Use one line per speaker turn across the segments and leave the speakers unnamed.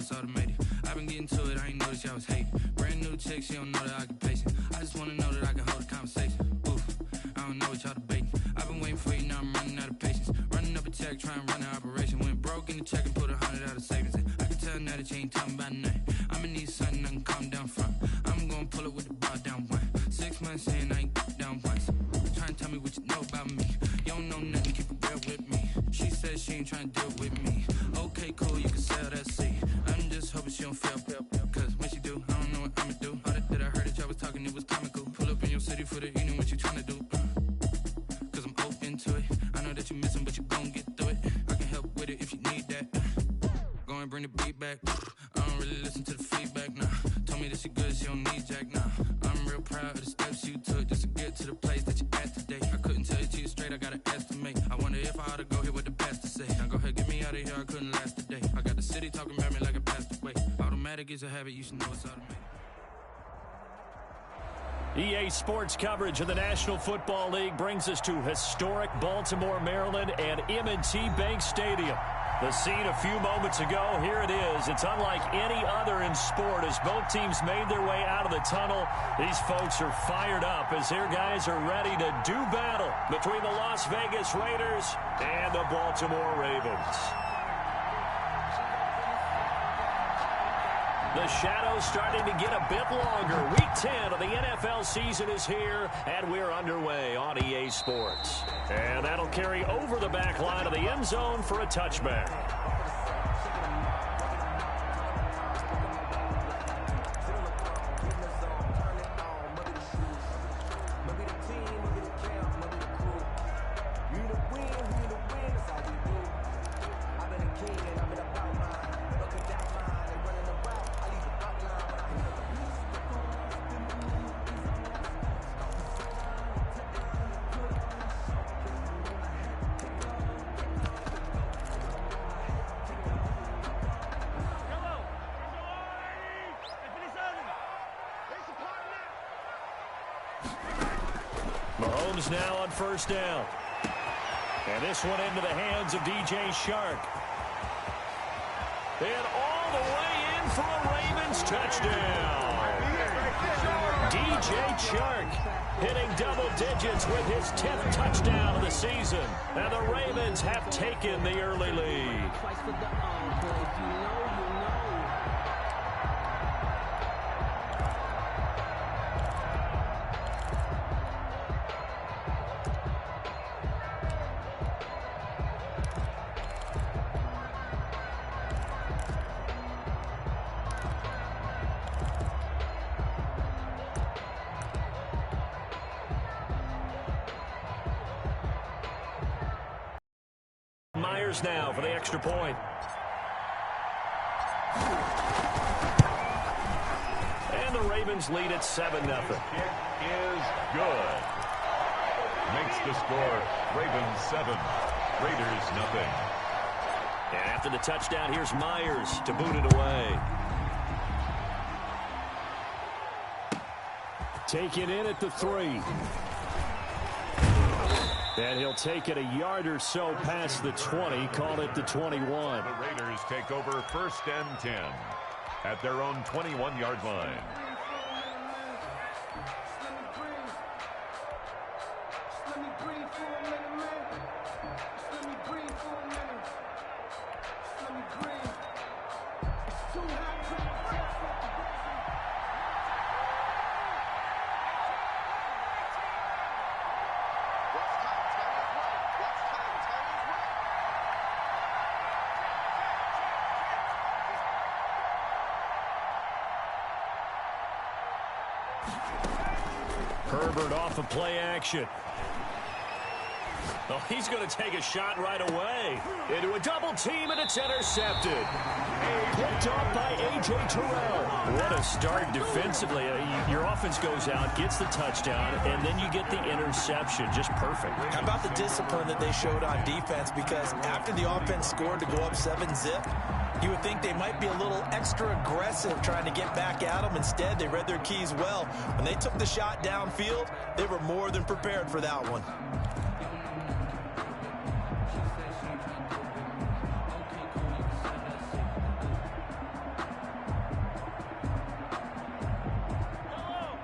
it's automated. I've been getting to it, I ain't noticed y'all was hating. Brand new chick, she don't know the occupation. I just wanna know that I can hold a conversation. Oof, I don't know what y'all debating. I've been waiting for you, now I'm running out of patience. Running up a check, trying to run an operation. Went broke in the check and put 100 out of savings in. I can tell now that you ain't talking about nothing. I'ma need something I can calm down from. I'm gonna pull it with the bar down one. 6 months in, I ain't down once. Trying to tell me what you know about me. You don't know nothing, keep it real with me. She said she ain't trying to deal with me. Okay, cool, you can sell that seat. I'm just hoping she don't fail. Cause when she do, I don't know what I'ma do. All that I heard that y'all was talking, it was comical. Pull up in your city for the evening, what you trying to do? Cause I'm open to it. I know that you missing, but you gon' get through it. I can help with it if you need that. Go and bring the beat back. I don't really listen to the feedback, nah. Told me that she good, she don't need jack, nah. I'm real proud of the steps you took just to get to the place that you're at today. I couldn't tell you to you straight, I gotta estimate. I wonder if I ought to go here with the best to say. Now go ahead, get me out of here, I couldn't last a day. I got the city talking about me like I passed away. Automatic is a habit, you should know it's automatic.
EA Sports coverage of the National Football League brings us to historic Baltimore, Maryland, and M&T Bank Stadium. The scene a few moments ago, here it is. It's unlike any other in sport as both teams made their way out of the tunnel. These folks are fired up as their guys are ready to do battle between the Las Vegas Raiders and the Baltimore Ravens. The shadow's starting to get a bit longer. Week 10 of the NFL season is here, and we're underway on EA Sports. And that'll carry over the back line of the end zone for a touchback. Mahomes now on first down. And this one into the hands of DJ Chark. And all the way in for a Ravens touchdown. DJ Chark hitting double digits with his 10th touchdown of the season. And the Ravens have taken the early lead. Myers now for the extra point. And the Ravens lead at 7-0.
Kick is good. Makes the score Ravens 7, Raiders nothing.
And after the touchdown, here's Myers to boot it away. Take it in at the 3. And he'll take it a yard or so past the 20, call it the 21.
The Raiders take over 1st and 10 at their own 21-yard line.
Herbert off of play action. Oh, he's going to take a shot right away. Into a double team, and it's intercepted. Picked off by A.J. Terrell. What a start defensively. Your offense goes out, gets the touchdown, and then you get the interception. Just perfect.
How about the discipline that they showed on defense? Because after the offense scored to go up 7-zip, you would think they might be a little extra aggressive trying to get back at them. Instead, they read their keys well. When they took the shot downfield, they were more than prepared for that one.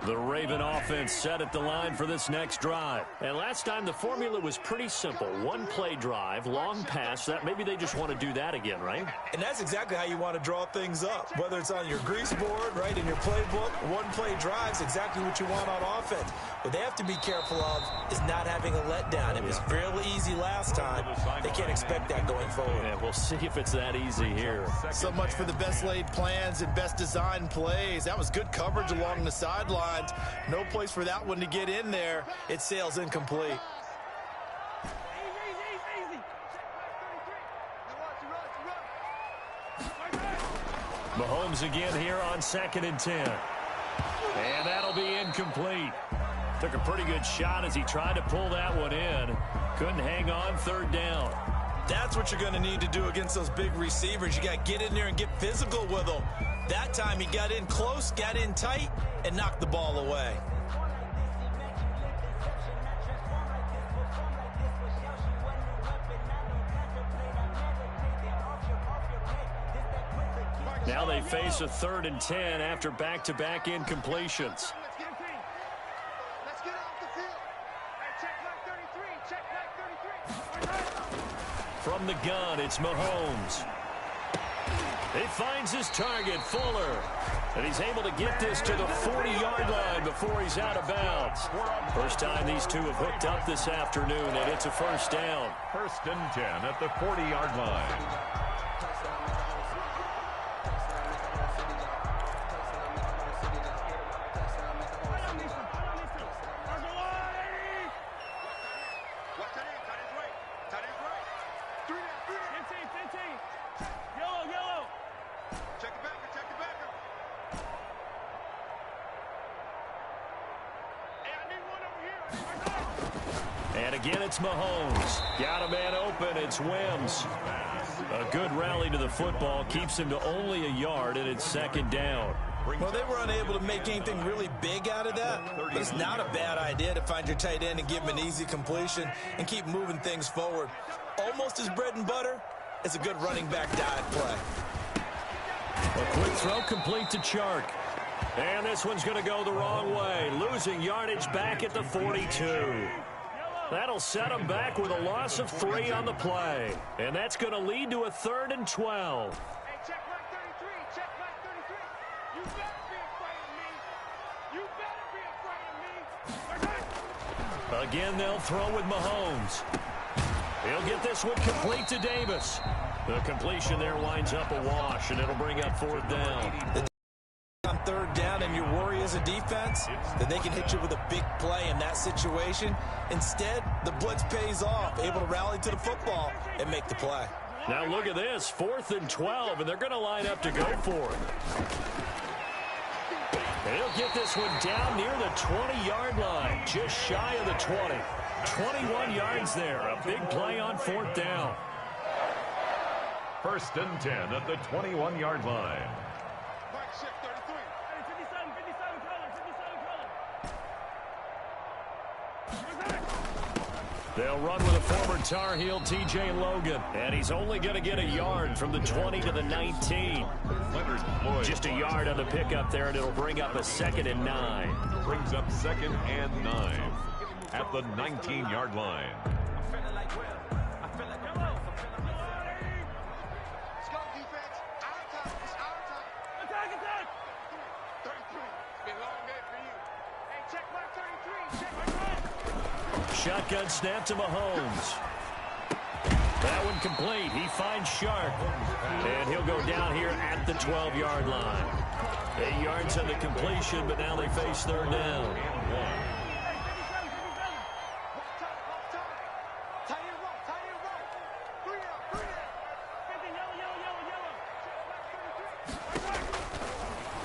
The Raven offense set at the line for this next drive. And last time the formula was pretty simple. One-play drive, long pass. That maybe they just want to do that again, right?
And that's exactly how you want to draw things up. Whether it's on your grease board, right, in your playbook, one-play drives, exactly what you want on offense. What they have to be careful of is not having a letdown. It was fairly easy last time. They can't expect that going forward.
Yeah, we'll see if it's that easy here.
So much for the best laid plans and best designed plays. That was good coverage along the sideline. No place for that one to get in there. It sails incomplete.
Mahomes again here on 2nd and 10. And that'll be incomplete. Took a pretty good shot as he tried to pull that one in. Couldn't hang on 3rd down.
That's what you're going to need to do against those big receivers. You got to get in there and get physical with them. That time he got in close, got in tight, and knocked the ball away.
Now they face a 3rd and 10 after back-to-back incompletions. From the gun, it's Mahomes. He finds his target, Fuller. And he's able to get this to the 40-yard line before he's out of bounds. First time these two have hooked up this afternoon, and it's a 1st down.
1st and 10 at the 40-yard line.
And again, it's Mahomes. Got a man open. It's Wims. A good rally to the football keeps him to only a yard, and it's 2nd down.
Well, they were unable to make anything really big out of that, but it's not a bad idea to find your tight end and give him an easy completion and keep moving things forward. Almost his bread and butter is a good running back dive play.
A quick throw complete to Chark. And this one's going to go the wrong way, losing yardage back at the 42. That'll set him back with a loss of 3 on the play. And that's going to lead to a 3rd and 12.
Hey, check back 33, check back 33. You better be afraid of me. You better be afraid of me.
Again, they'll throw with Mahomes. He'll get this one complete to Davis. The completion there winds up a wash, and it'll bring up 4th down.
On 3rd down and your worry as a defense, that they can hit you with a big play in that situation. Instead, the blitz pays off, able to rally to the football and make the play.
Now look at this, 4th and 12, and they're going to line up to go for it. And he'll get this one down near the 20-yard line, just shy of the 20. 21 yards there, a big play on 4th down.
1st and 10 at the 21-yard line.
They'll run with a former Tar Heel, T.J. Logan. And he's only going to get a yard from the 20 to the 19. Just a yard on the pickup there, and it'll bring up a 2nd and 9.
Brings up 2nd and 9 at the 19-yard line.
Shotgun snap to Mahomes. That one complete. He finds Sharp. And he'll go down here at the 12-yard line. 8 yards on the completion, but now they face 3rd down.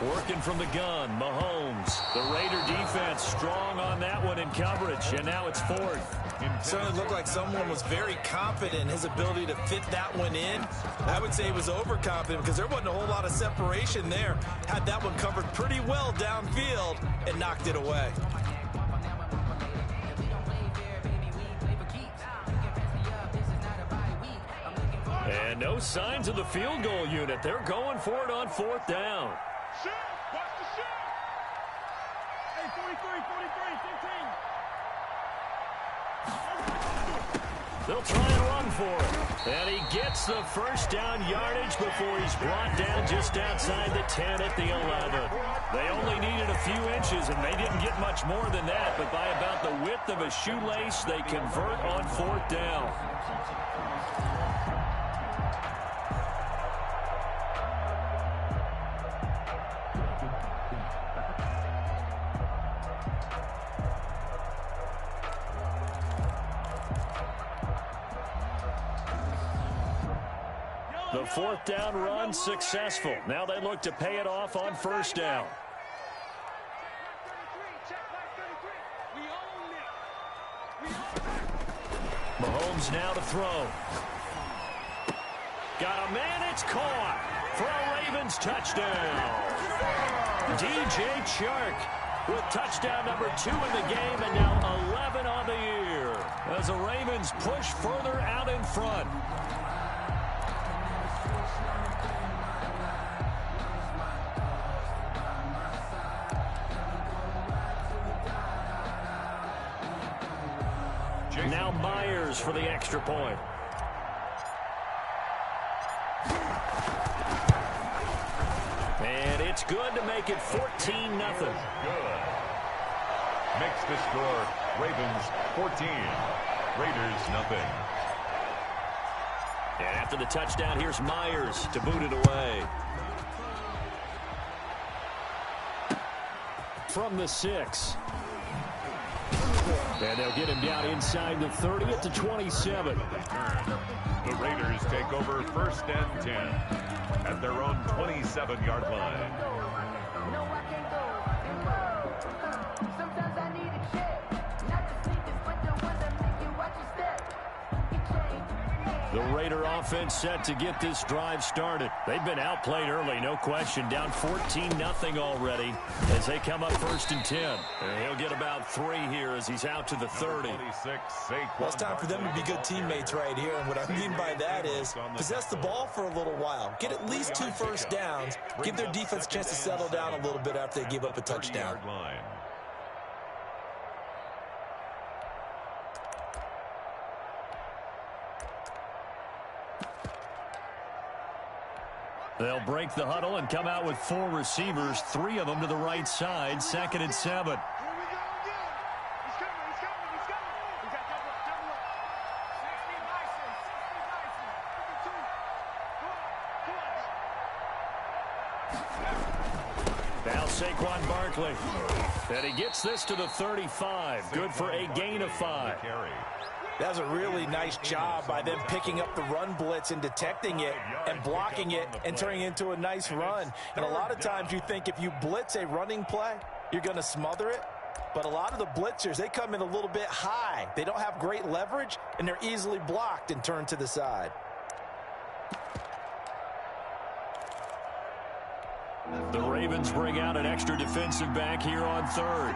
Working from the gun, Mahomes. The Raider defense strong on that one in coverage, and now it's 4th.
Certainly looked like someone was very confident in his ability to fit that one in. I would say he was overconfident because there wasn't a whole lot of separation there. Had that one covered pretty well downfield and knocked it away.
And no signs of the field goal unit. They're going for it on 4th down. They'll try and run for it. And he gets the first down yardage before he's brought down just outside the 10 at the 11. They only needed a few inches, and they didn't get much more than that. But by about the width of a shoelace, they convert on 4th down. The 4th down run successful. Now they look to pay it off on 1st down. Mahomes now to throw. Got a man, it's caught for a Ravens touchdown. DJ Chark with touchdown number 2 in the game and now 11 on the year as the Ravens push further out in front. Now Myers for the extra point. And it's good to make it 14-0.
Good. Makes the score Ravens 14, Raiders nothing.
And after the touchdown, here's Myers to boot it away. From the 6. And they'll get him down inside the 30 at the 27.
The Raiders take over 1st and 10 at their own 27-yard line.
No, I can't go. Sometimes I need a check. Not the sneakers, but the ones that make you watch your step.
The Raider offense set to get this drive started. They've been outplayed early, no question. Down 14-0 already as they come up 1st and 10. And he'll get about 3 here as he's out to the 30.
Well, it's time for them to be good teammates right here. And what I mean by that is possess the ball for a little while. Get at least 2 first downs. Give their defense a chance to settle down a little bit after they give up a touchdown.
They'll break the huddle and come out with 4 receivers, 3 of them to the right side, 2nd and 7. Now Saquon Barkley. And he gets this to the 35. Good for a gain of 5.
That was a really nice job by them picking up the run blitz and detecting it and blocking it and turning it into a nice run. And a lot of times you think if you blitz a running play, you're going to smother it. But a lot of the blitzers, they come in a little bit high. They don't have great leverage, and they're easily blocked and turned to the side.
The Ravens bring out an extra defensive back here on 3rd.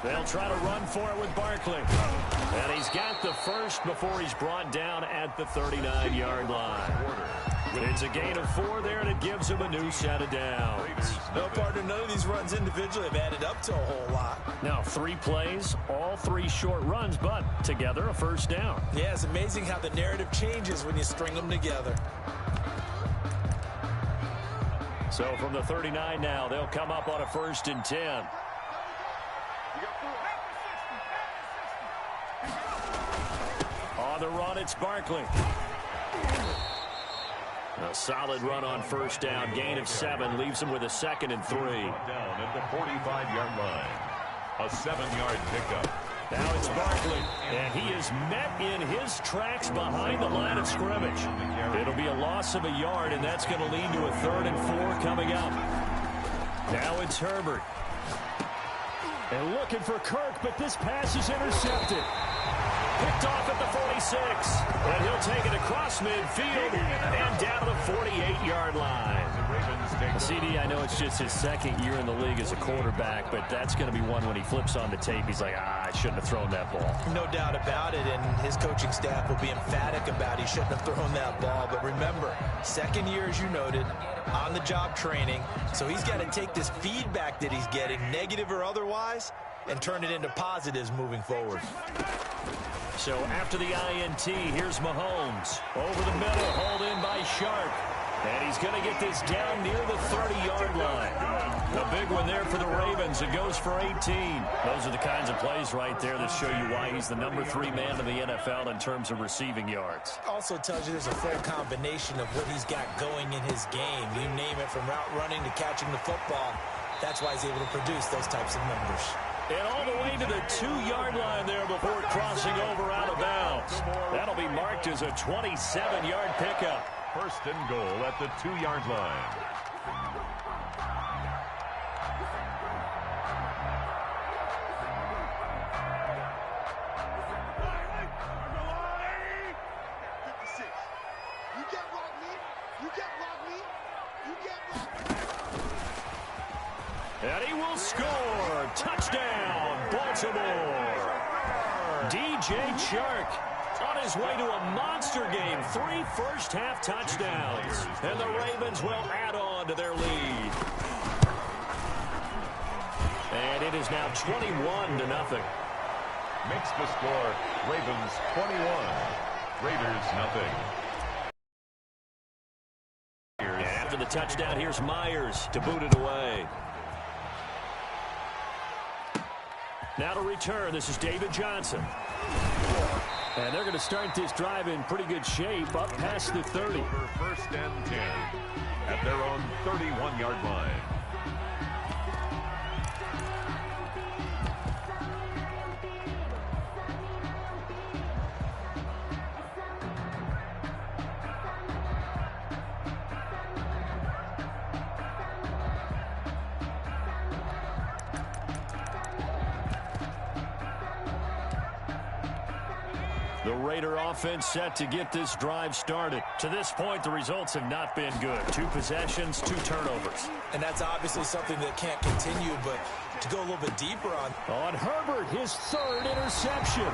They'll try to run for it with Barkley. And he's got the first before he's brought down at the 39-yard line. It's a gain of 4 there, and it gives him a new set of downs.
No, partner, none of these runs individually have added up to a whole lot.
Now 3 plays, all 3 short runs, but together a 1st down.
Yeah, it's amazing how the narrative changes when you string them together.
So from the 39 now, they'll come up on a 1st and 10. On the run, it's Barkley. A solid run on 1st down. Gain of 7 leaves him with a 2nd and 3.
Down at the 45-yard line. A 7-yard pickup.
Now it's Barkley, and he is met in his tracks behind the line of scrimmage. It'll be a loss of a yard, and that's going to lead to a 3rd and 4 coming up. Now it's Herbert. And looking for Kirk, but this pass is intercepted. Picked off at the 46. And he'll take it across midfield and down to the 48-yard line.
The Ravens take
CD, I know it's just his second year in the league as a quarterback, but that's going to be one when he flips on the tape, he's like, I shouldn't have thrown that ball.
No doubt about it, and his coaching staff will be emphatic about he shouldn't have thrown that ball. But remember, second year, as you noted, on-the-job training, so he's got to take this feedback that he's getting, negative or otherwise, and turn it into positives moving forward.
So after the INT, here's Mahomes. Over the middle, hauled in by Shark. And he's going to get this down near the 30-yard line. A big one there for the Ravens. It goes for 18. Those are the kinds of plays right there that show you why he's the #3 man in the NFL in terms of receiving yards.
Also tells you there's a full combination of what he's got going in his game. You name it, from route running to catching the football. That's why he's able to produce those types of numbers.
And all the way to the 2-yard line there before crossing over out of bounds. That'll be marked as a 27-yard pickup.
First and goal at the 2-yard line.
And he will score. Touchdown, Baltimore. DJ Chark on his way to a monster game. 3 first-half touchdowns. And the Ravens will add on to their lead. And it is now 21-0.
Makes the score Ravens 21, Raiders nothing.
And after the touchdown, here's Myers to boot it away. Now to return, this is David Johnson. And they're going to start this drive in pretty good shape, up past the 30.
Over first and 10 at their own 31-yard line.
The Raider offense set to get this drive started. To this point, the results have not been good. 2 possessions, 2 turnovers.
And that's obviously something that can't continue, but to go a little bit deeper
on Herbert, his 3rd interception.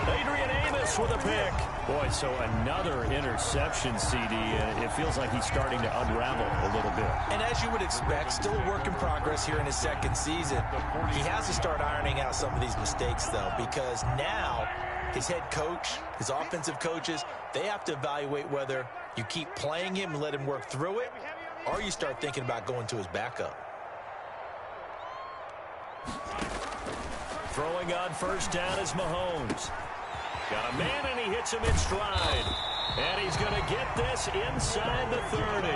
Adrian Amos with a pick. Boy, so another interception, CD. It feels like he's starting to unravel a little bit.
And as you would expect, still a work in progress here in his 2nd season. He has to start ironing out some of these mistakes, though, because now his head coach, his offensive coaches, they have to evaluate whether you keep playing him and let him work through it, or you start thinking about going to his backup.
Throwing on first down is Mahomes. Got a man, and he hits him in stride. And he's going to get this inside the 30.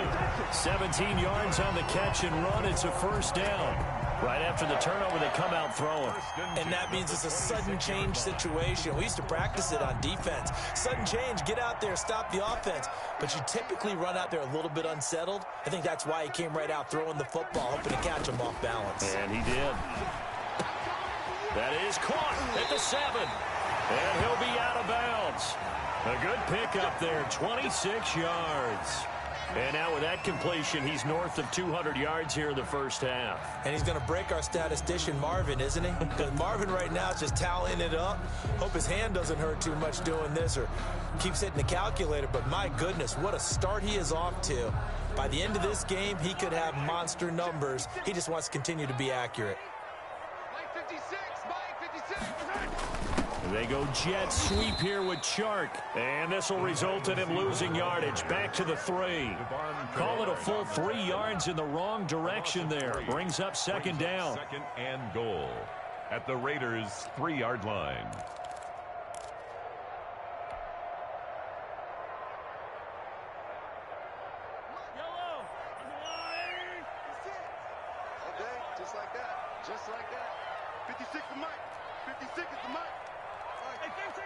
17 yards on the catch and run. It's a first down. Right after the turnover, they come out throwing.
And that means it's a sudden change situation. We used to practice it on defense. Sudden change, get out there, stop the offense. But you typically run out there a little bit unsettled. I think that's why he came right out throwing the football, hoping to catch him off balance.
And he did. That is caught at the 7. And he'll be out of bounds. A good pickup there, 26 yards. And now with that completion, he's north of 200 yards here in the first half.
And he's going to break our statistician, Marvin, isn't he? Because Marvin right now is just tallying it up. Hope his hand doesn't hurt too much doing this or keeps hitting the calculator. But my goodness, what a start he is off to. By the end of this game, he could have monster numbers. He just wants to continue to be accurate.
They go jet sweep here with Chark. And this will result in him losing yardage. Back to the 3. Call it a full 3 yards in the wrong direction there. Brings up second down.
Second and goal at the Raiders' 3-yard line.
Just like that. Just like that. 56 is Mike. 56 is the Mike. Hey, 15.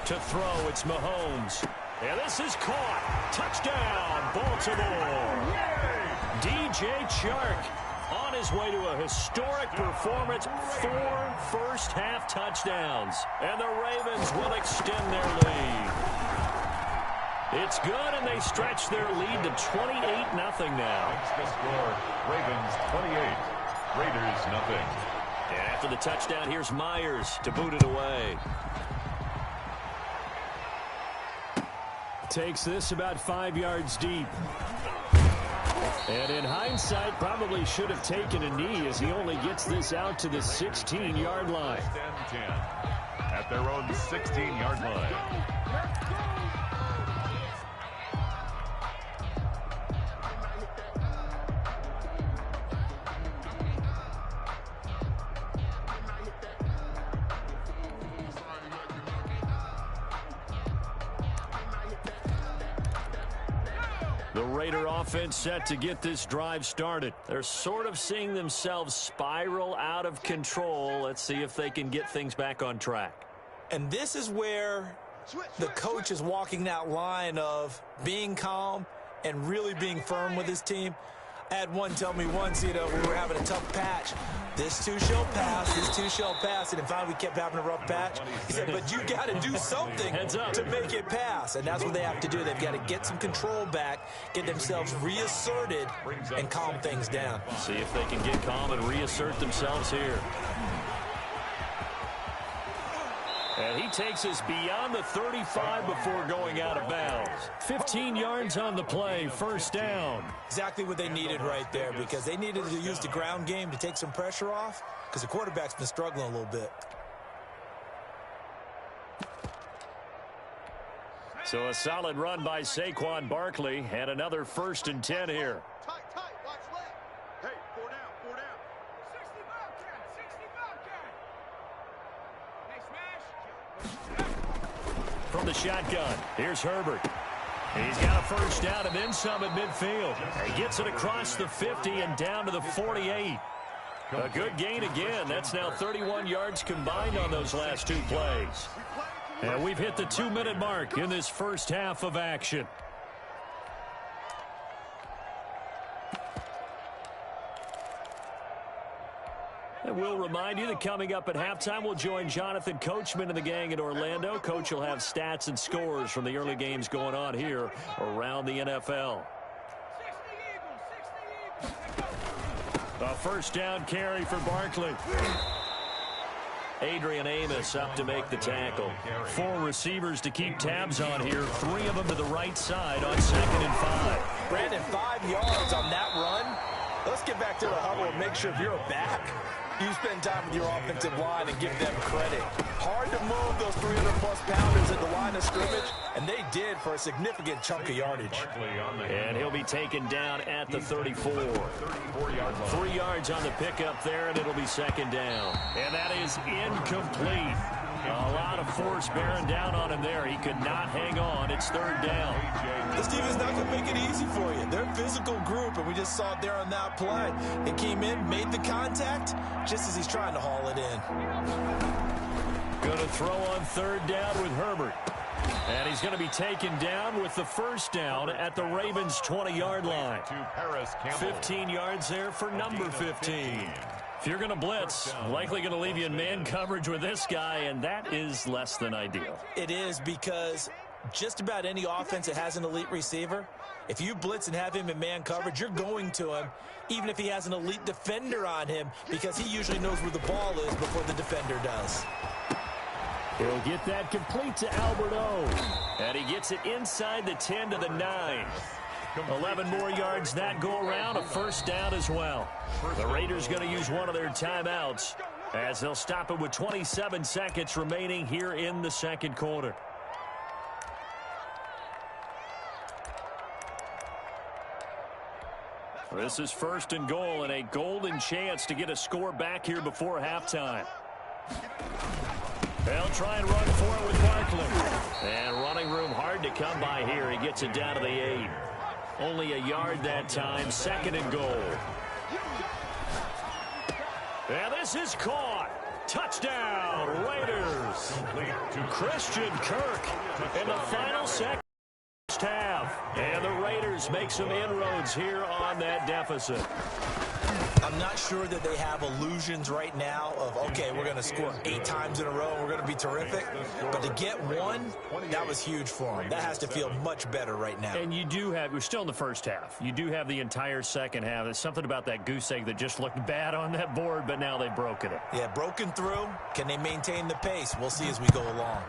To throw, it's Mahomes. And this is caught. Touchdown, Baltimore. DJ Chark. On his way to a historic performance, 4 first-half touchdowns. And the Ravens will extend their lead. It's good, and they stretch their lead to 28-0 now.
That's the score. Ravens 28, Raiders nothing.
And after the touchdown, here's Myers to boot it away. Takes this about 5 yards deep. And in hindsight, probably should have taken a knee as he only gets this out to the 16-yard line.
First and 10 at their own 16-yard line.
The Raider offense set to get this drive started. They're sort of seeing themselves spiral out of control. Let's see if they can get things back on track.
And this is where the coach is walking that line of being calm and really being firm with his team. I had one tell me once, we were having a tough patch. This too shall pass, this too shall pass. And finally we kept having a rough patch. He said, but you got to do something to make it pass. And that's what they have to do. They've got to get some control back, get themselves reasserted, and calm things down.
See if they can get calm and reassert themselves here. And he takes us beyond the 35 before going out of bounds. 15 yards on the play, first down.
Exactly what they needed right there, because they needed to use the ground game to take some pressure off, because the quarterback's been struggling a little bit.
So a solid run by Saquon Barkley, and another 1st and 10 here.
Tight, watch left. Hey, 4 down. 60 Bobcat. Hey, smash.
From the shotgun, here's Herbert. He's got a first down and then some at midfield. He gets it across the 50 and down to the 48. A good gain again. That's now 31 yards combined on those last 2 plays. And we've hit the 2-minute mark in this first half of action. And we'll remind you that coming up at halftime, we'll join Jonathan Coachman and the gang in Orlando. Coach will have stats and scores from the early games going on here around the NFL. A first down carry for Barkley. Adrian Amos up to make the tackle. 4 receivers to keep tabs on here. 3 of them to the right side on 2nd and 5.
Brandon, 5 yards on that run. Let's get back to the huddle and make sure if you're a back, you spend time with your offensive line and give them credit. Hard to move those 300-plus pounders at the line of scrimmage, and they did for a significant chunk of yardage.
And he'll be taken down at the 34. 3 yards on the pickup there, and it'll be 2nd down. And that is incomplete. A lot of force bearing down on him there. He could not hang on. It's 3rd down.
This team is not going to make it easy for you. They're a physical group, and we just saw it there on that play. They came in, made the contact, just as he's trying to haul it in.
Going to throw on 3rd down with Herbert. And he's going to be taken down with the first down at the Ravens' 20-yard line. 15 yards there for number 15. If you're going to blitz, likely going to leave you in man coverage with this guy, and that is less than ideal.
It is, because just about any offense that has an elite receiver, if you blitz and have him in man coverage, you're going to him, even if he has an elite defender on him, because he usually knows where the ball is before the defender does.
He'll get that complete to Albert O. And he gets it inside the 10 to the 9. 11 more yards that go around, a first down as well. The Raiders going to use one of their timeouts as they'll stop it with 27 seconds remaining here in the 2nd quarter. This is 1st and goal and a golden chance to get a score back here before halftime. They'll try and run for it with Barkley. And running room hard to come by here. He gets it down to the 8. Only a yard that time, 2nd and goal. And this is caught. Touchdown, Raiders. Christian Kirk in the final second half. And the Raiders make some inroads here on that deficit.
I'm not sure that they have illusions right now of, okay, we're going to score 8 times in a row and we're going to be terrific. But to get one, that was huge for them. That has to feel much better right now.
And you do have, we're still in the first half. You do have the entire second half. There's something about that goose egg that just looked bad on that board, but now they've broken it.
Yeah, broken through. Can they maintain the pace? We'll see as we go along.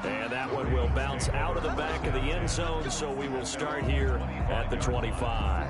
And that one will bounce out of the back of the end zone, so we will start here at the 25.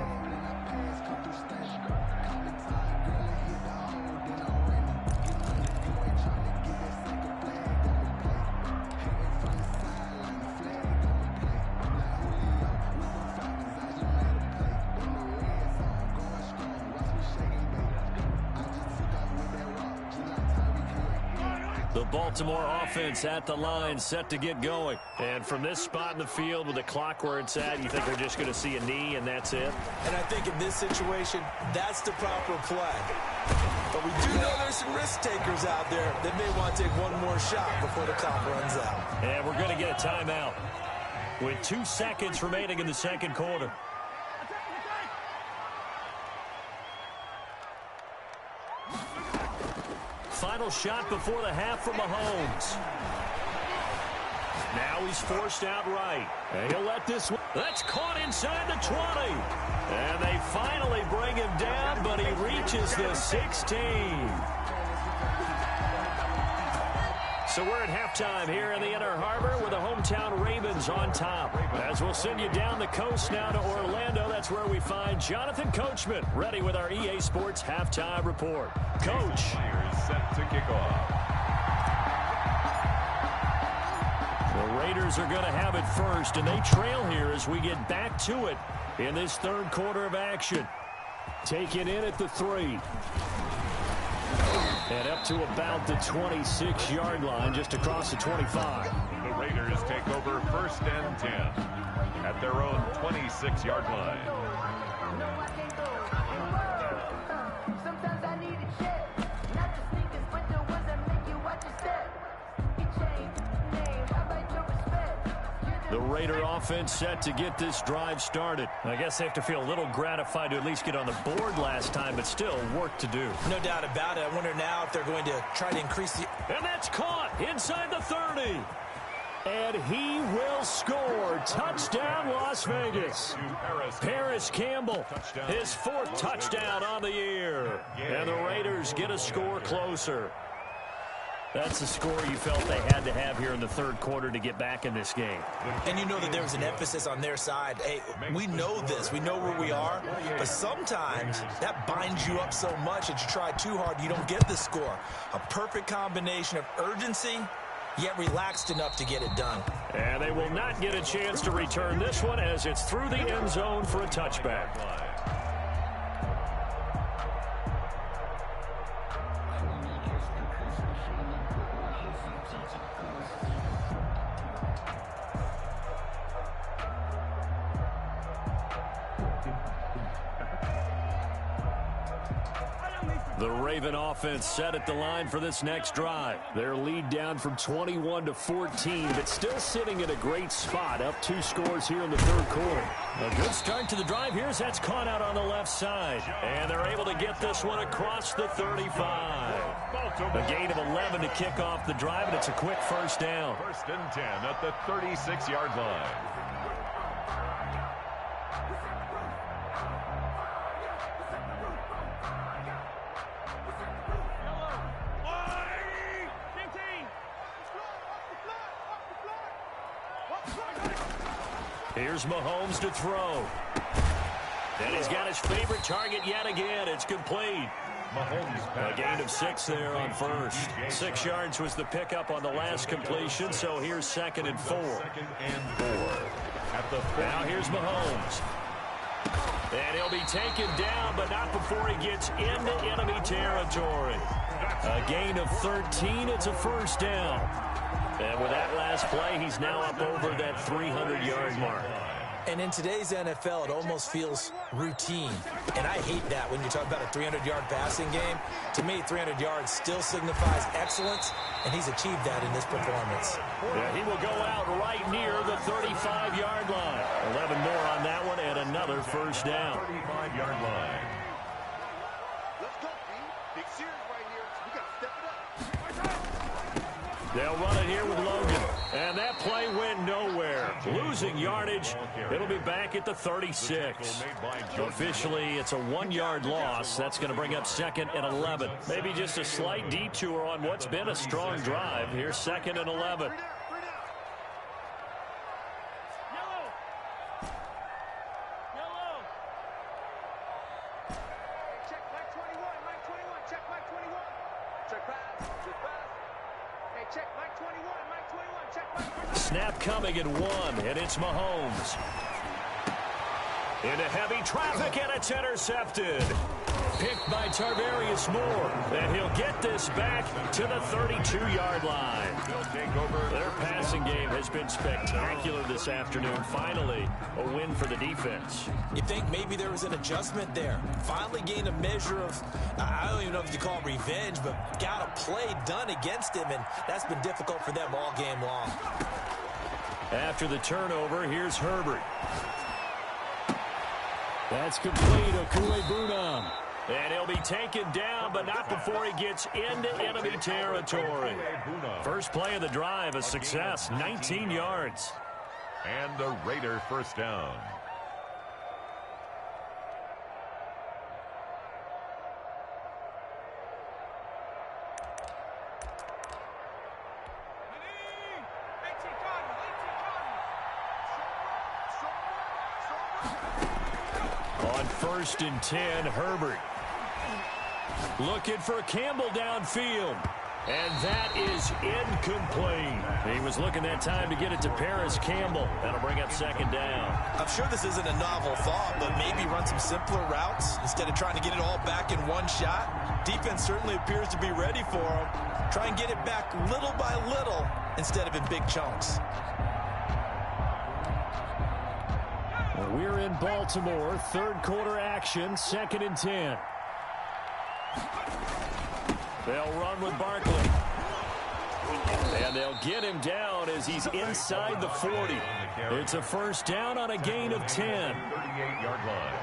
The Baltimore offense at the line, set to get going. And from this spot in the field with the clock where it's at, you think we're just going to see a knee and that's it?
And I think in this situation, that's the proper play. But we do know there's some risk takers out there that may want to take one more shot before the clock runs out.
And we're going to get a timeout with 2 seconds remaining in the second quarter. Final shot before the half from Mahomes. Now he's forced out right. And he'll let this one. That's caught inside the 20. And they finally bring him down, but he reaches the 16. So we're at halftime here in the Inner Harbor with the hometown Ravens on top. As we'll send you down the coast now to Orlando, that's where we find Jonathan Coachman ready with our EA Sports halftime report. Coach.
Set to kick off.
The Raiders are going to have it first, and they trail here as we get back to it in this third quarter of action. Taken in at the 3. And up to about the 26-yard line, just across the 25.
The Raiders take over 1st and 10 at their own 26-yard line.
No, I can't go. Sometimes I need a check. Not the sneakers, but the ones that make you watch your step. You change name, I like your respect.
The Raider offense set to get this drive started. I guess they have to feel a little gratified to at least get on the board last time, but still work to do.
No doubt about it. I wonder now if they're going to try to increase the...
And that's caught inside the 30. And he will score. Touchdown, Las Vegas. Paris Campbell, his 4th touchdown on the year. And the Raiders get a score closer. That's the score you felt they had to have here in the third quarter to get back in this game.
And you know that there was an emphasis on their side. Hey, we know this. We know where we are. But sometimes that binds you up so much that you try too hard, you don't get the score. A perfect combination of urgency, yet relaxed enough to get it done.
And they will not get a chance to return this one as it's through the end zone for a touchback. The Raven offense set at the line for this next drive. Their lead down from 21 to 14, but still sitting at a great spot, up 2 scores here in the third quarter. A good start to the drive here as that's caught out on the left side. And they're able to get this one across the 35. A gain of 11 to kick off the drive, and it's a quick first down.
1st and 10 at the 36-yard line.
Here's Mahomes to throw. And he's got his favorite target yet again. It's complete. A gain of 6 there on first. 6 yards was the pickup on the last completion, so here's 2nd and 4. Now here's Mahomes. And he'll be taken down, but not before he gets into enemy territory. A gain of 13. It's a first down. And with that last play, he's now up over that 300-yard mark.
And in today's NFL, it almost feels routine. And I hate that when you talk about a 300-yard passing game. To me, 300 yards still signifies excellence, and he's achieved that in this performance.
Yeah, he will go out right near the 35-yard line. 11 more on that one and another first down.
35-yard line.
Let's go, B. Big series right here. We got to step it up.
They'll run it here with Logan. And that play went nowhere. Losing yardage. It'll be back at the 36. Officially, it's a 1-yard loss. That's going to bring up 2nd and 11. Maybe just a slight detour on what's been a strong drive. Here's 2nd and 11. Snap coming at 1, and it's Mahomes. Into heavy traffic, and it's intercepted. Picked by Tarvarius Moore, and he'll get this back to the 32-yard line. Their passing game has been spectacular this afternoon. Finally, a win for the defense.
You think maybe there was an adjustment there. Finally gained a measure of, I don't even know if you call it revenge, but got a play done against him, and that's been difficult for them all game long.
After the turnover, here's Herbert. That's complete. Okuegbunam. And he'll be taken down, but not before he gets into enemy territory. First play of the drive, a success, 19 yards.
And the Raider first down.
On 1st and 10, Herbert. Looking for Campbell downfield. And that is incomplete. He was looking that time to get it to Paris Campbell. That'll bring up 2nd down.
I'm sure this isn't a novel thought, but maybe run some simpler routes instead of trying to get it all back in one shot. Defense certainly appears to be ready for him. Try and get it back little by little instead of in big chunks.
We're in Baltimore, 3rd quarter action, 2nd and 10. They'll run with Barkley. And they'll get him down as he's inside the 40. It's a first down on a gain of 10.
38-yard line.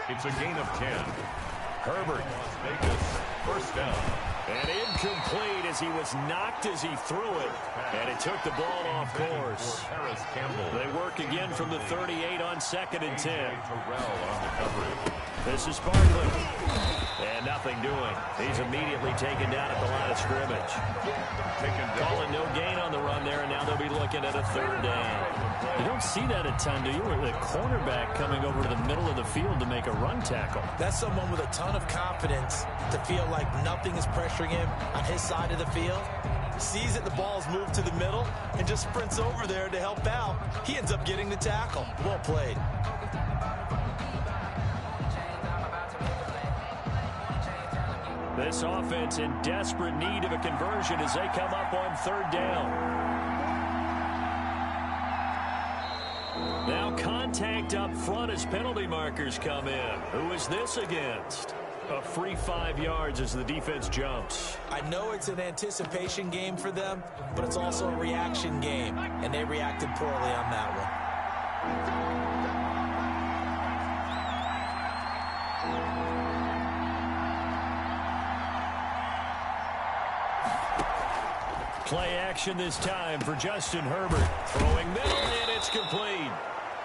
It's a gain of 10.
Herbert.
First down.
And incomplete as he was knocked as he threw it. And it took the ball off course. They work again from the 38 on 2nd and 10. This is Barkley. And nothing doing. He's immediately taken down at the line of scrimmage. Calling no gain on the run there, and now they'll be looking at a 3rd down. You don't see that a ton, do you? Where the cornerback coming over to the middle of the field to make a run tackle.
That's someone with a ton of confidence to feel like nothing is pressuring him on his side of the field. Sees that the ball's moved to the middle and just sprints over there to help out. He ends up getting the tackle. Well played.
This offense in desperate need of a conversion as they come up on 3rd down. Now contact up front as penalty markers come in. Who is this against? A free 5 yards as the defense jumps.
I know it's an anticipation game for them, but it's also a reaction game, and they reacted poorly on that one.
Play action this time for Justin Herbert. Throwing middle, and it's complete.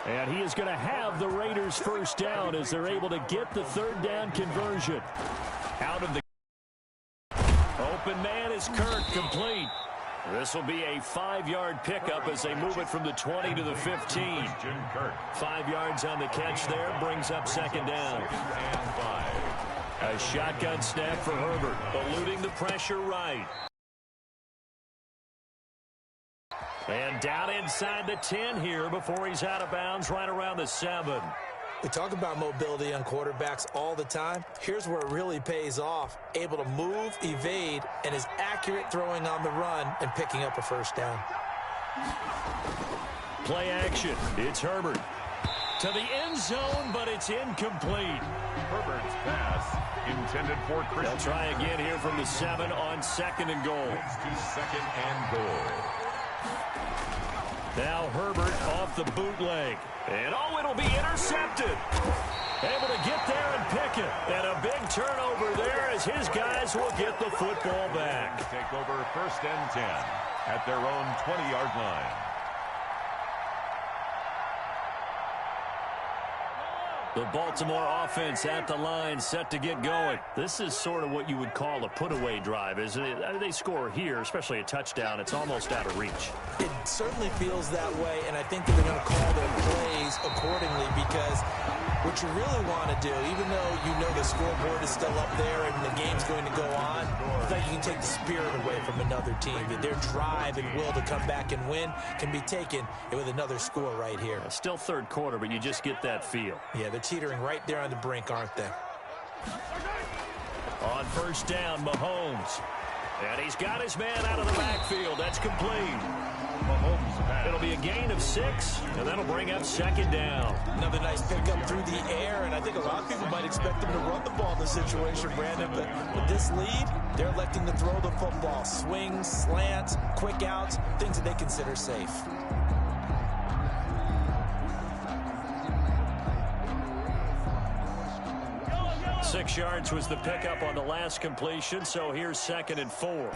And he is going to have the Raiders first down as they're able to get the 3rd down conversion. Out of the open man is Kirk, complete. This will be a 5-yard pickup as they move it from the 20 to the 15. 5 yards on the catch there brings up 2nd down. A shotgun snap for Herbert, eluding the pressure right. And down inside the 10 here before he's out of bounds right around the 7.
We talk about mobility on quarterbacks all the time. Here's where it really pays off. Able to move, evade, and is accurate throwing on the run and picking up a first down.
Play action. It's Herbert. To the end zone, but it's incomplete.
Herbert's pass intended for Christian.
They'll try again here from the 7 on 2nd and goal.
It's to 2nd and goal.
Now Herbert off the bootleg. And it'll be intercepted. Able to get there and pick it. And a big turnover there as his guys will get the football back.
Take over 1st and 10 at their own 20-yard line.
The Baltimore offense at the line, set to get going. This is sort of what you would call a put-away drive, isn't it? They score here, especially a touchdown. It's almost out of reach.
It certainly feels that way, and I think that they're going to call their plays accordingly because what you really want to do, even though you know the scoreboard is still up there and the game's going to go on, I think you can take the spirit away from another team. Their drive and will to come back and win can be taken with another score right here.
Still third quarter, but you just get that feel.
Yeah, they're teetering right there on the brink, aren't they?
On 1st down, Mahomes. And he's got his man out of the backfield. That's complete.
Mahomes pass.
It'll be a gain of 6, and that'll bring up 2nd down.
Another nice pickup through the air, and I think a lot of people might expect them to run the ball in this situation, Brandon. But with this lead, they're electing to throw the football. Swings, slants, quick outs, things that they consider safe.
Six yards was the pickup on the last completion, so here's 2nd and 4.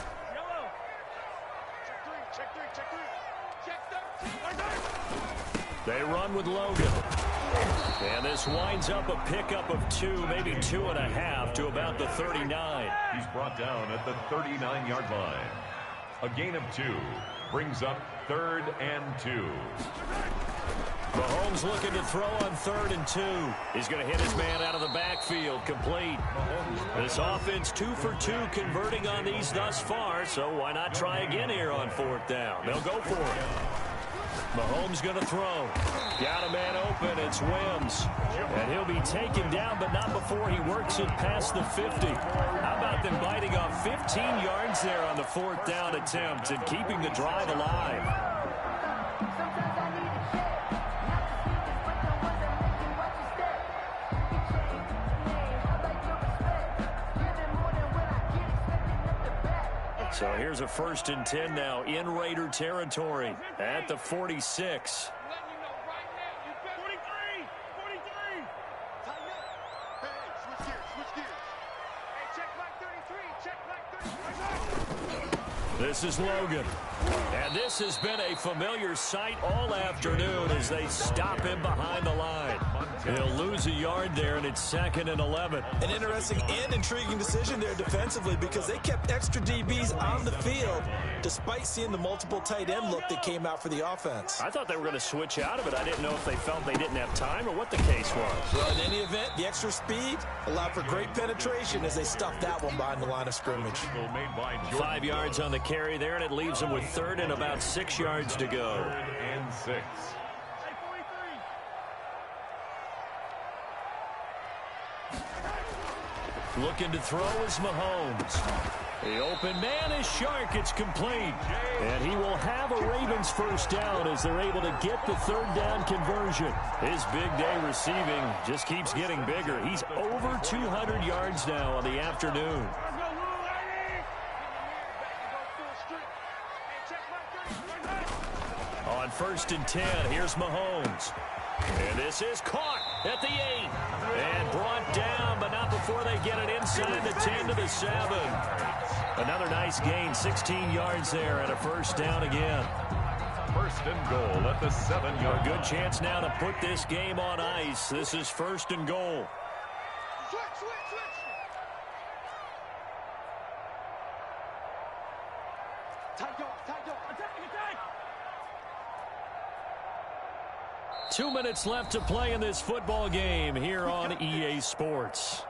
They run with Logan. And this winds up a pickup of 2, maybe 2.5 to about the 39.
He's brought down at the 39-yard line. A gain of 2 brings up 3rd and 2.
Mahomes looking to throw on 3rd and 2. He's going to hit his man out of the backfield, complete. This offense 2 for 2 converting on these thus far, so why not try again here on 4th down? They'll go for it. Mahomes going to throw. Got a man open. It's Wims. And he'll be taken down, but not before he works it past the 50. How about them biting off 15 yards there on the 4th down attempt and keeping the drive alive? So here's a 1st and 10 now in Raider territory at the 46. This is Logan. And this has been a familiar sight all afternoon as they stop him behind the line. He'll lose a yard there, and it's 2nd and 11.
An interesting and intriguing decision there defensively because they kept extra DBs on the field despite seeing the multiple tight end look that came out for the offense.
I thought they were going to switch out of it. I didn't know if they felt they didn't have time or what the case was.
Well, in any event, the extra speed allowed for great penetration as they stuffed that one behind the line of scrimmage.
5 yards on the carry there, and it leaves them with 3rd and about 6 yards to go.
3rd and 6.
Looking to throw is Mahomes. The open man is Shark. It's complete. And he will have a Ravens 1st down as they're able to get the 3rd down conversion. His big day receiving just keeps getting bigger. He's over 200 yards now on the afternoon. On 1st and 10, here's Mahomes. And this is caught at the 8. And brought down, but not before they get it inside the 10 to the 7. Another nice gain, 16 yards there, and a 1st down again.
1st and goal at the 7-yard line.
A good chance now to put this game on ice. This is 1st and goal.
Switch.
2 minutes left to play in this football game here on EA Sports.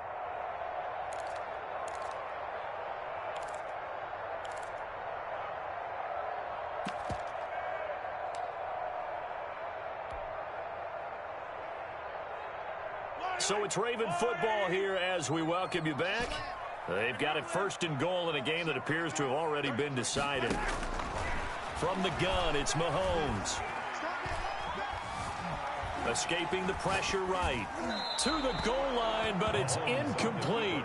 So it's Raven football here as we welcome you back. They've got it 1st and goal in a game that appears to have already been decided. From the gun, it's Mahomes. Escaping the pressure right. To the goal line, but it's incomplete.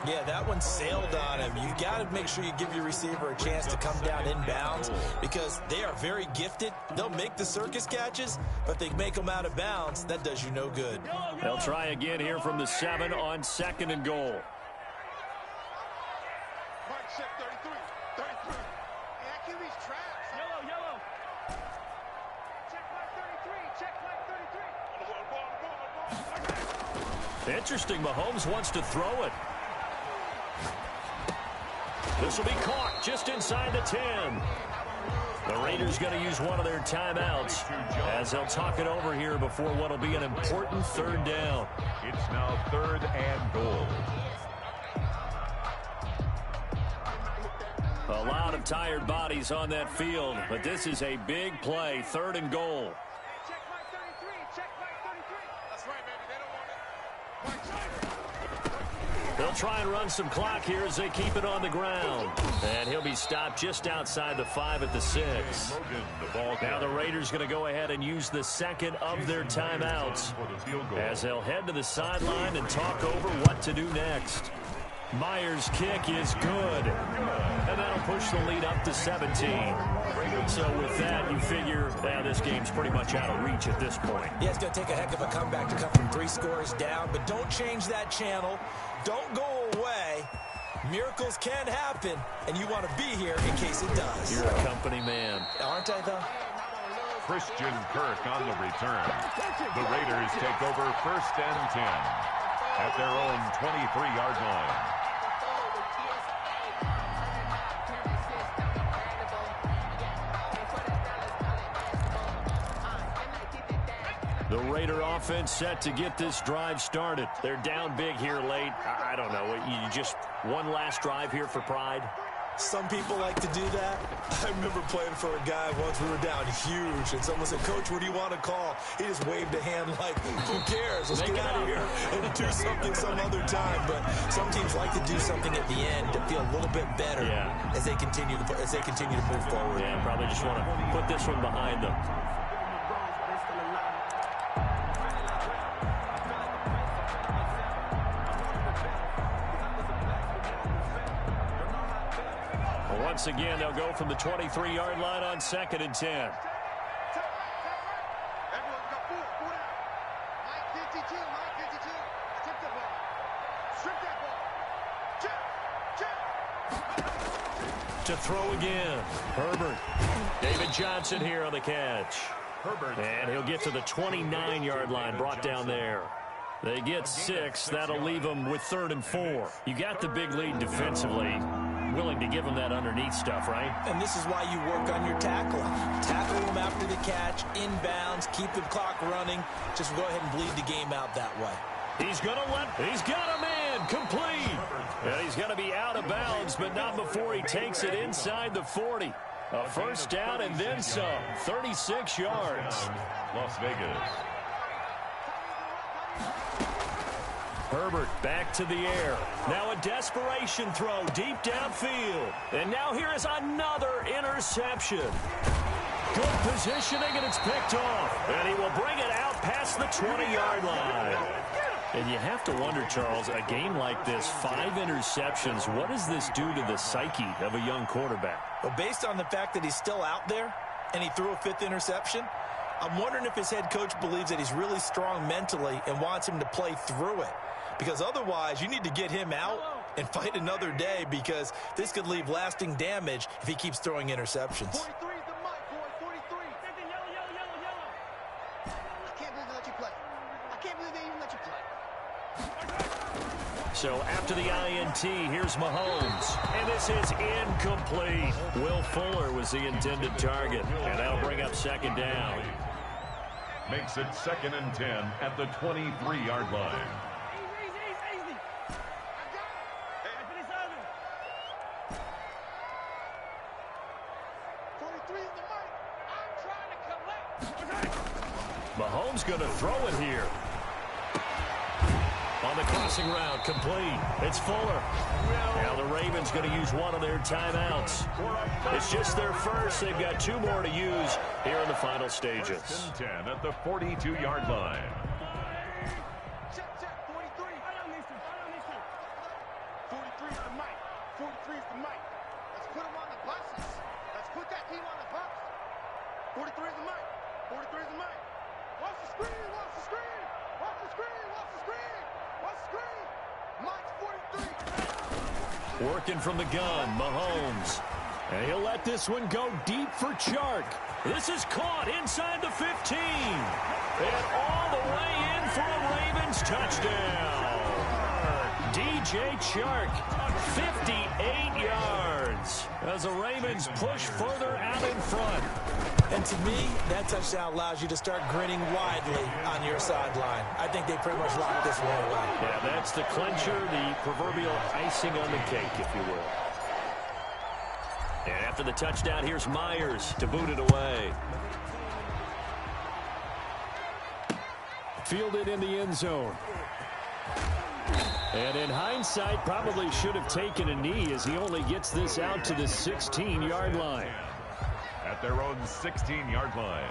Yeah, that one sailed on him. You've got to make sure you give your receiver a chance to come down inbounds because they are very gifted. They'll make the circus catches, but they make them out of bounds. That does you no good.
They'll try again here from the 7 on 2nd and goal.
Mark, check 33. 33. Hey, that QB's trash. Yellow. Check mark 33. Check mark 33.
Interesting. Mahomes wants to throw it. This will be caught just inside the 10. The Raiders going to use one of their timeouts as they'll talk it over here before what will be an important 3rd down.
It's now 3rd and goal.
A lot of tired bodies on that field, but this is a big play, 3rd and goal.
Check mark 33. Check mark 33. That's right, baby. They don't want it.
They'll try and run some clock here as they keep it on the ground. And he'll be stopped just outside the 5 at the 6. Now the Raiders going to go ahead and use the 2nd of their timeouts as they'll head to the sideline and talk over what to do next. Myers' kick is good. And that'll push the lead up to 17. So with that, you figure this game's pretty much out of reach at this point.
Yeah, it's going to take a heck of a comeback to come from 3 scores down, but don't change that channel. Don't go away. Miracles can happen, and you want to be here in case it does.
You're a company man.
Aren't I, though?
Christian Kirk on the return. The Raiders take over 1st and 10 at their own 23-yard line.
The Raider offense set to get this drive started. They're down big here late. I don't know. You just one last drive here for pride?
Some people like to do that. I remember playing for a guy once. We were down huge, and someone said, "Coach, what do you want to call?" He just waved a hand like, "Who cares? Let's get out of here and do something some other time." But some teams like to do something at the end to feel a little bit better as they continue to move forward.
Yeah, probably just want to put this one behind them. Once again, they'll go from the 23-yard line on 2nd and 10.
Everyone got 4 down. Mike 52. Strip the ball. Strip that ball. Check.
To throw again. Herbert. David Johnson here on the catch. Herbert. And he'll get to the 29-yard line, brought down there. They get 6. That'll leave them with 3rd and 4. You got the big lead defensively. Willing to give them that underneath stuff, right?
And this is why you work on your tackling. Tackle them after the catch, inbounds, keep the clock running. Just go ahead and bleed the game out that way.
He's got a man, complete. And he's going to be out of bounds, but not before he takes it inside the 40. A 1st down and then some, 36 yards.
Las Vegas.
Herbert back to the air. Now a desperation throw deep downfield. And now here is another interception. Good positioning, and it's picked off. And he will bring it out past the 20-yard line. And you have to wonder, Charles, a game like this, 5 interceptions, what does this do to the psyche of a young quarterback?
Well, based on the fact that he's still out there and he threw a 5th interception, I'm wondering if his head coach believes that he's really strong mentally and wants him to play through it. Because otherwise, you need to get him out and fight another day, because this could leave lasting damage if he keeps throwing interceptions.
43 is the mic, boy. 43. Yellow. I can't believe they let you play. I can't believe they even let you play.
So after the INT, here's Mahomes. And this is incomplete. Will Fuller was the intended target. And that'll bring up 2nd down.
Makes it 2nd and 10 at the 23-yard line.
Mahomes going to throw it here. On the crossing route, complete. It's Fuller. Now the Ravens going to use one of their timeouts. It's just their first. They've got 2 more to use here in the final stages.
1st and 10 at the 42-yard line.
Check, 43. 43 is the mic. 43 is the mic. Let's put him on the buses. Let's put that team on the bus. 43 is the mic. 43 is the mic. Watch the screen. Watch the screen. Watch the screen. Watch the screen. Watch the screen. Mike's 43.
Working from the gun, Mahomes. And he'll let this one go deep for Chark. This is caught inside the 15. And all the way in for a Ravens touchdown. DJ Chark, 58 yards. As the Ravens push further out in front.
And to me, that touchdown allows you to start grinning widely on your sideline. I think they pretty much locked this one away.
Yeah, that's the clincher, the proverbial icing on the cake, if you will. And after the touchdown, here's Myers to boot it away. Fielded in the end zone. And in hindsight, probably should have taken a knee as he only gets this out to the 16-yard line.
At their own 16-yard line.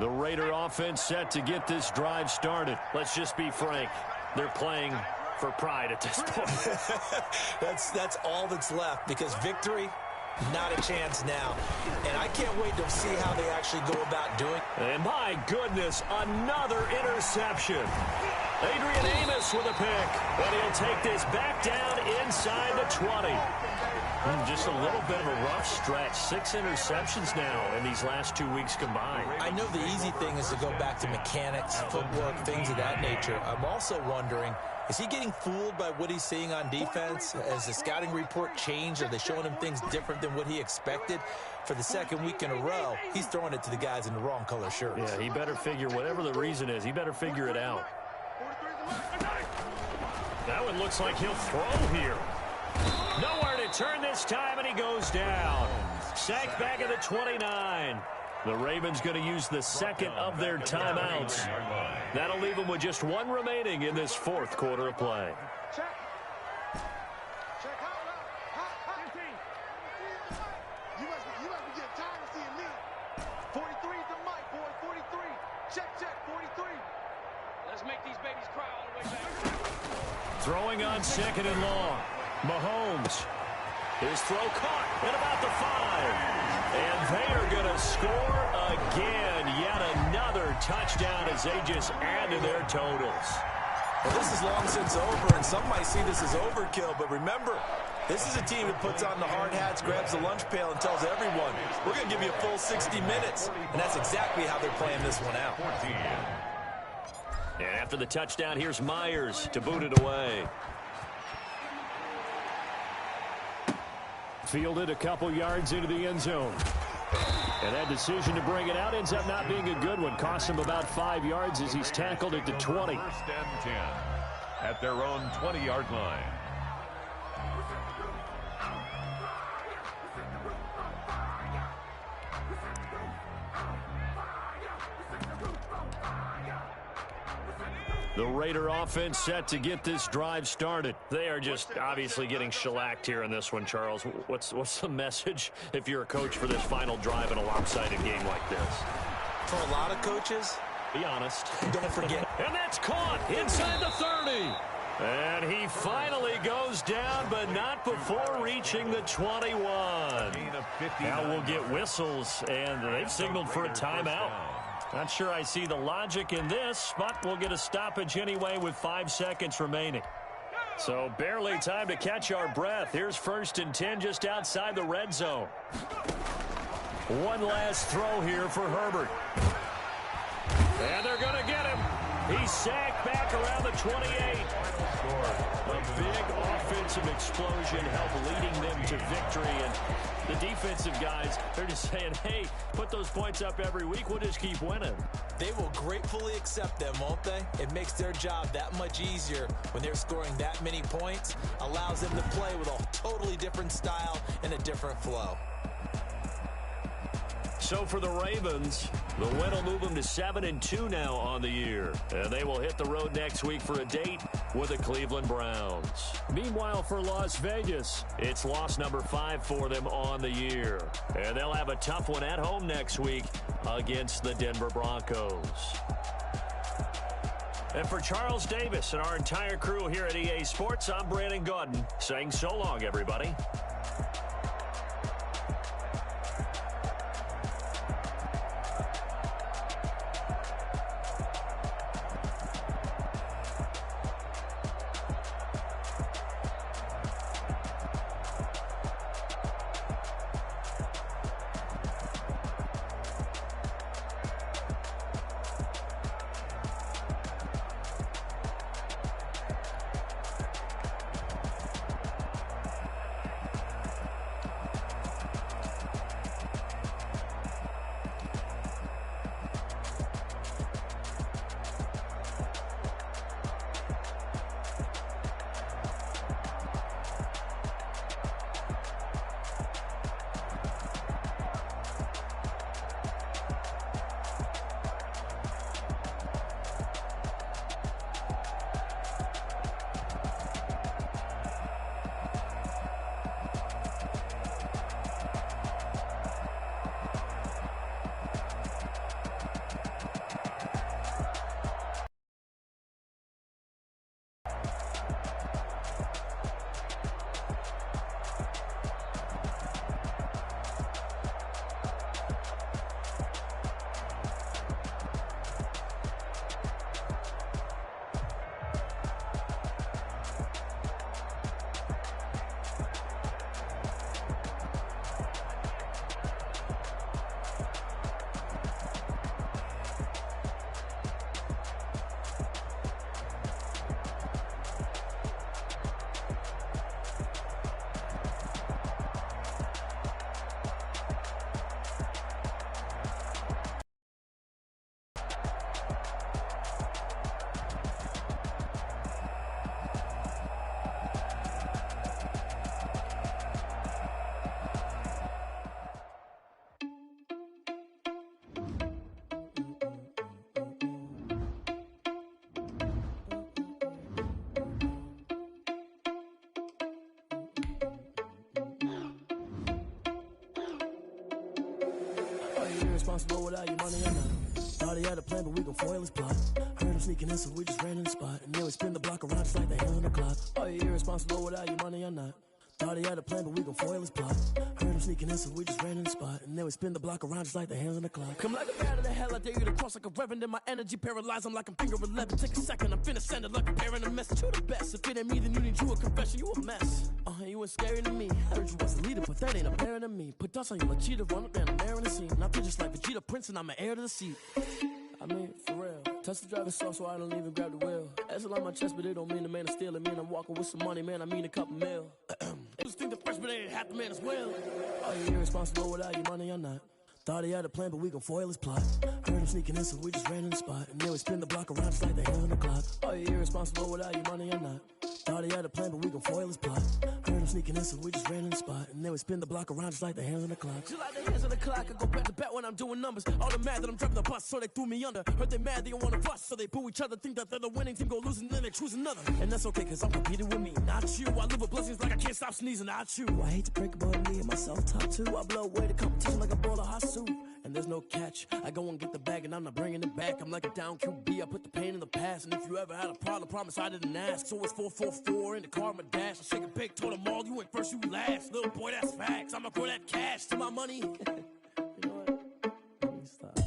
The Raider offense set to get this drive started. Let's just be frank. They're playing for pride at this point.
That's all that's left, because victory, not a chance now. And I can't wait to see how they actually go about doing.
And my goodness, another interception. Adrian Amos with a pick. And he'll take this back down inside the 20. Just a little bit of a rough stretch. 6 interceptions now in these last 2 weeks combined.
I know the easy thing is to go back to mechanics, footwork, things of that nature. I'm also wondering, is he getting fooled by what he's seeing on defense? Has the scouting report changed? Are they showing him things different than what he expected? For the 2nd week in a row, he's throwing it to the guys in the wrong color shirts.
Yeah, he better figure, whatever the reason is, he better figure it out. That one looks like he'll throw here. Nowhere to turn this time, and he goes down. Sacked back at the 29. The Ravens going to use the 2nd of their timeouts. That'll leave them with just 1 remaining in this 4th quarter of play.
Check. Check. Hot. 15. You must be getting tired of seeing me. 43 is the mic, boy. 43. Check. 43. Let's make these babies cry all the way back.
Throwing on 2nd and long. Mahomes. His throw caught at about the 5. And they are going to score again. Yet another touchdown as they just add to their totals.
Well, this is long since over, and some might see this as overkill. But remember, this is a team that puts on the hard hats, grabs the lunch pail, and tells everyone, we're going to give you a full 60 minutes. And that's exactly how they're playing this one out.
14.
And after the touchdown, here's Myers to boot it away. Fielded a couple yards into the end zone. And that decision to bring it out ends up not being a good one. Cost him about 5 yards as he's tackled at the 20.
1st and 10 at their own 20-yard line.
The Raider offense set to get this drive started. They are just obviously getting shellacked here in this one, Charles. What's the message if you're a coach for this final drive in a lopsided game like this?
For a lot of coaches,
be honest.
Don't forget.
And that's caught inside the 30. And he finally goes down, but not before reaching the 21. Now we'll get whistles, and they've signaled for a timeout. Not sure I see the logic in this, but we'll get a stoppage anyway with 5 seconds remaining. So barely time to catch our breath. Here's 1st and 10 just outside the red zone. One last throw here for Herbert. And they're going to get him. He's sacked back around the 28. A big offensive explosion helped leading them to victory. And the defensive guys, they're just saying, hey, put those points up every week. We'll just keep winning.
They will gratefully accept them, won't they? It makes their job that much easier when they're scoring that many points. Allows them to play with a totally different style and a different flow.
So for the Ravens, the win will move them to 7-2 now on the year. And they will hit the road next week for a date with the Cleveland Browns. Meanwhile, for Las Vegas, it's loss number 5 for them on the year. And they'll have a tough one at home next week against the Denver Broncos. And for Charles Davis and our entire crew here at EA Sports, I'm Brandon Gaudin saying so long, everybody.
Responsible without your money or not. Thought he had a plan, but we gon' foil his plot. Heard him sneaking in, so we just ran in the spot. And then we spin the block around just like the hell on the clock. Are you irresponsible without your money or not? Thought he had a plan, but we gon' foil his plot. Heard him sneaking in, so we just ran in the spot. And then we spin the block around just like the hands on the clock. Come like a bat of the hell, I dare you to cross like a reverend. In my energy paralyzed, I'm like I'm finger 11. Take a second, I'm finna send it like a parent a message. You the best, if it ain't me, then you need you a confession. You a mess. You ain't scary to me. Heard you was the leader, but that ain't apparent to me. Put dust on you like cheetah, run up down the mirror in the scene. Not just like Vegeta Prince, and I'm an heir to the seat. I mean, for real. Touch the driver's soft, so I don't even grab the wheel. That's on my chest, but it don't mean the man is stealing. Mean I'm walking with some money, man. I mean a couple mil. It was think the first, but they ain't half the man as well. Are you irresponsible without your money or not? Thought he had a plan, but we gon' foil his plot. Heard him sneaking in, so we just ran in the spot. And then we spin the block around just like the hell on the clock. Are you irresponsible without your money or not? Thought he had a plan, but we gon' foil his plot. Heard him sneaking in, so we just ran in the spot. And then we spin the block around just like the hands on the clock. Just like the hands on the clock, I go back to back when I'm doing numbers. All the mad that I'm driving the bus, so they threw me under. Heard they mad, they don't wanna bust, so they boo each other. Think that they're the winning team, go losing, then they choose another. And that's okay, cause I'm competing with me, not you. I live with blessings like I can't stop sneezing, not you. I hate to break about me and my self-talk too. I blow away the competition like a bowl of hot soup. And there's no catch. I go and get the bag and I'm not bringing it back. I'm like a down QB, I put the pain in the past. And if you ever had a problem, promise I didn't ask. So it's 444 in the car, my dash. I shake a big, told them all, you ain't first, you last. Little boy, that's facts. I'ma throw that cash to my money. You know what? Let me stop.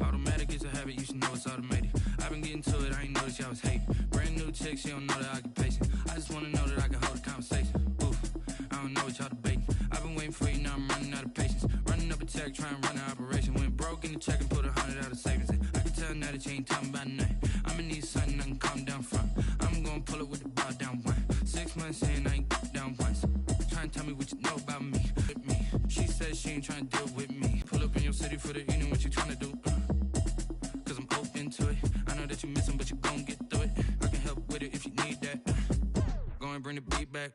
Automatic is a habit, you should know it's automated. I I've been getting to it, I ain't noticed y'all was hating. Brand new chick, she don't know that I can pace it. I just wanna know that I can hold a conversation. Oof, I don't know what y'all debating. I've been waiting for you, now I'm running out of patience. Running up a check, trying to run an operation. Went broke in the check and put 100 out of savings in. I can tell now that you ain't talking about nothing. I'ma need something I can calm down from. I'm gonna pull it with the bar down one. 6 months in, I ain't down once. Trying to tell me what you know about me. With me. She says she ain't trying to deal with me. Pull up in your city for the evening, what you trying to do? Cause I'm open to it. I know that you missing, but you gon' get through it. I can help with it if you need that. Go and bring the beat back.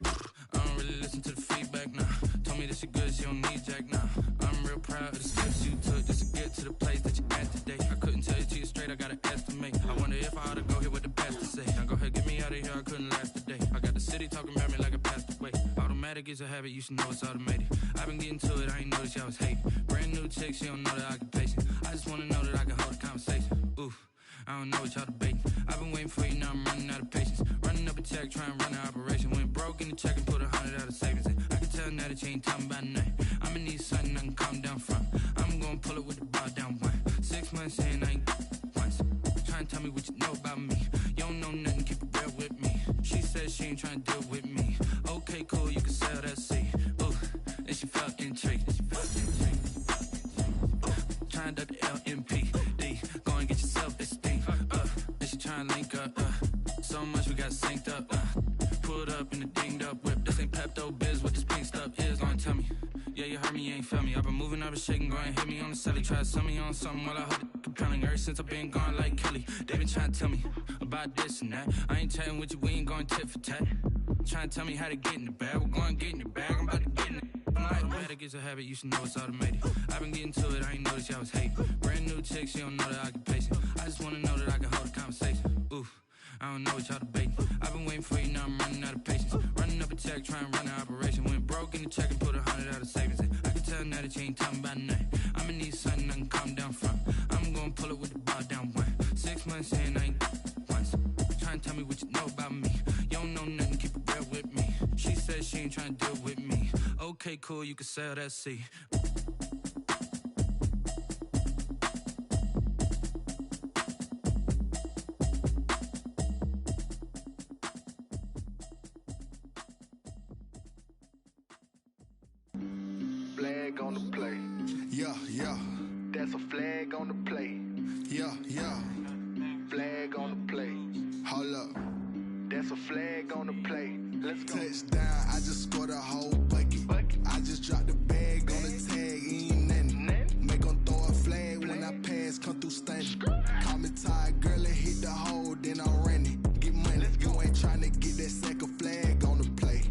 I don't really listen to the feedback, nah. Told me that she good, she don't need jack, nah. I'm real proud of the steps you took just to get to the place that you at today. I couldn't tell you to you straight, I gotta estimate. I wonder if I ought to go here with the best to say. Now go ahead, get me out of here, I couldn't last today. I got the city talking about me like I passed away. Automatic is a habit, you should know it's automated. I've been getting to it, I ain't noticed y'all was hating. Brand new chick, she don't know that I can pace it. I just wanna know that I can hold a conversation. Oof, I don't know what y'all debating. I've been waiting for you, now I'm running out of patience. Running up a check, trying to run an operation. Went broke in the check and put 100 out of savings in. I can tell now that you ain't talking about nothing. I'ma need something I can calm down from. I'm gonna pull it with the bar down one. 6 months in, I ain't once. Trying to tell me what you know about me. You don't know nothing, keep it real with me. She says she ain't trying to deal with me. Okay, cool, you can sell that seed. Ooh, and she felt intrigued. Trying to duck the LMPD. Go and get yourself esteem. And she trying to link up. So much we got synced up. Pulled up in the dinged up whip. This ain't Pepto Biz, what this pink stuff is. Don't tell me. Yeah, you heard me, you ain't felt me. I've been moving, I've been shaking, go and hit me on the celly. Try to sell me on something while I hold it compelling. Ever since I've been gone like Kelly, they been trying to tell me about this and that. I ain't chatting with you, we ain't going tit for tat. Trying to tell me how to get in the bag. We're going to get in the bag, I'm about to get in it. Automatic is a habit, you should know it's automated. I've been getting to it, I ain't noticed y'all was hating. Brand new chick, she don't know that I can pace it. I just wanna know that I can hold a conversation. Oof, I don't know what y'all debating. I've been waiting for you, now I'm running out of patience. Running up a check, trying to run an operation. Went broke in the check and put 100 out of savings in. I can tell now that you ain't talking about nothing. I'ma need something I can calm down from. I'm gonna pull it with the bar down one. 6 months in, I ain't once. Trying to tell me what you know about me. You don't know nothing, keep it real with me. She says she ain't trying to deal with me. Okay, cool, you can sell that seed.
Flag on the play.
Yeah, yeah.
That's a flag on the play.
Yeah, yeah.
Flag on the play.
Hold up.
That's a flag on the play. Let's go.
Touchdown, I just scored a whole bucket. I just dropped the bag on the tag, ain't nothing. Make 'em throw a flag when I pass, come through stunning. Call me tired, girl, and hit the hole, then I'm running. Get money, you ain't tryna get that second flag on the play.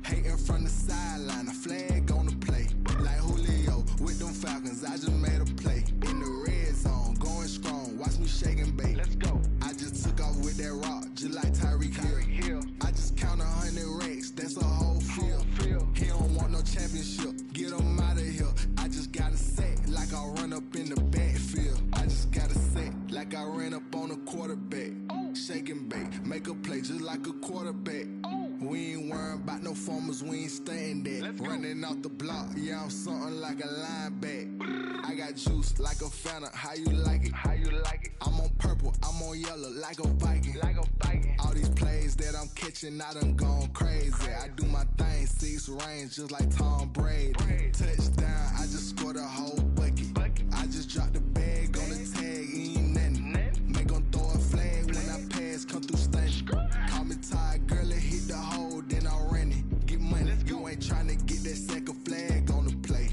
Hating from the sideline, a flag on the play. Like Julio with them Falcons, I just made a play. In the red zone, going strong, watch me shake and bake.
Let's go.
I just took off with that rock, just like Tyreek Hill. I just count 100 racks, that's a whole field. He don't want no championship, get him out of here. I just got a set, like I run up in the backfield. I just got a set, like I ran up on a quarterback. Shake and bake, make a play just like a quarterback. We ain't worrying about no formers, we ain't staying there. Running off the block, yeah, I'm something like a linebacker. I got juice like a Fanta, how you like it?
How you like it?
I'm on purple, I'm on yellow, like a Viking.
Like a Viking.
All these plays that I'm catching, I done gone crazy. I do my thing, 6 range, just like Tom Brady. Touchdown, I just scored a whole bucket. I just dropped the bag on the tag, ain't nothing. Make 'em throw a flag when I pass, come through stunning. Call me tired, girl, and hit the hole, then I'm running. Get money, you ain't tryna get that second flag on the play.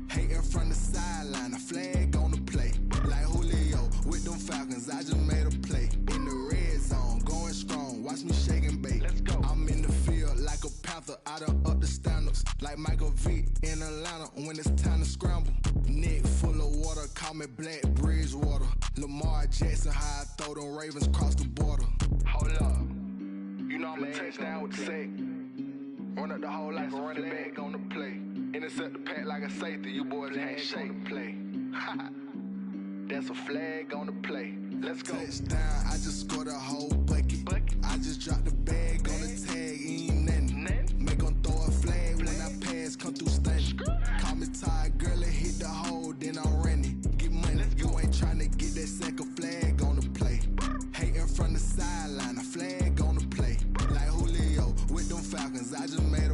Hating from the sideline, a flag on the play. Like Julio with them Falcons, I just made a play. In the red zone, going strong, watch me shake and bake.
Let's go.
I'm in the field like a Panther, I done up the standards. Like Michael Vick in Atlanta when it's time to scramble. Neck full of water, call me Black Bridgewater. Lamar Jackson, how I throw them Ravens cross the border.
Hold up. You know I'm a touchdown with the sack. Run up the hole like a running back on the play. Intercept the pack like a safety. You boys ain't shake the play. That's a flag on the play. Let's go.
Touchdown, I just scored a whole bucket. I just dropped the bag on the tag, ain't nothing. Make 'em throw a flag when I pass, come through stunning. Call me tired, girl, and hit the hole, then I'm running. Get money, you ain't tryna get that second flag on the play. Falcons. I just made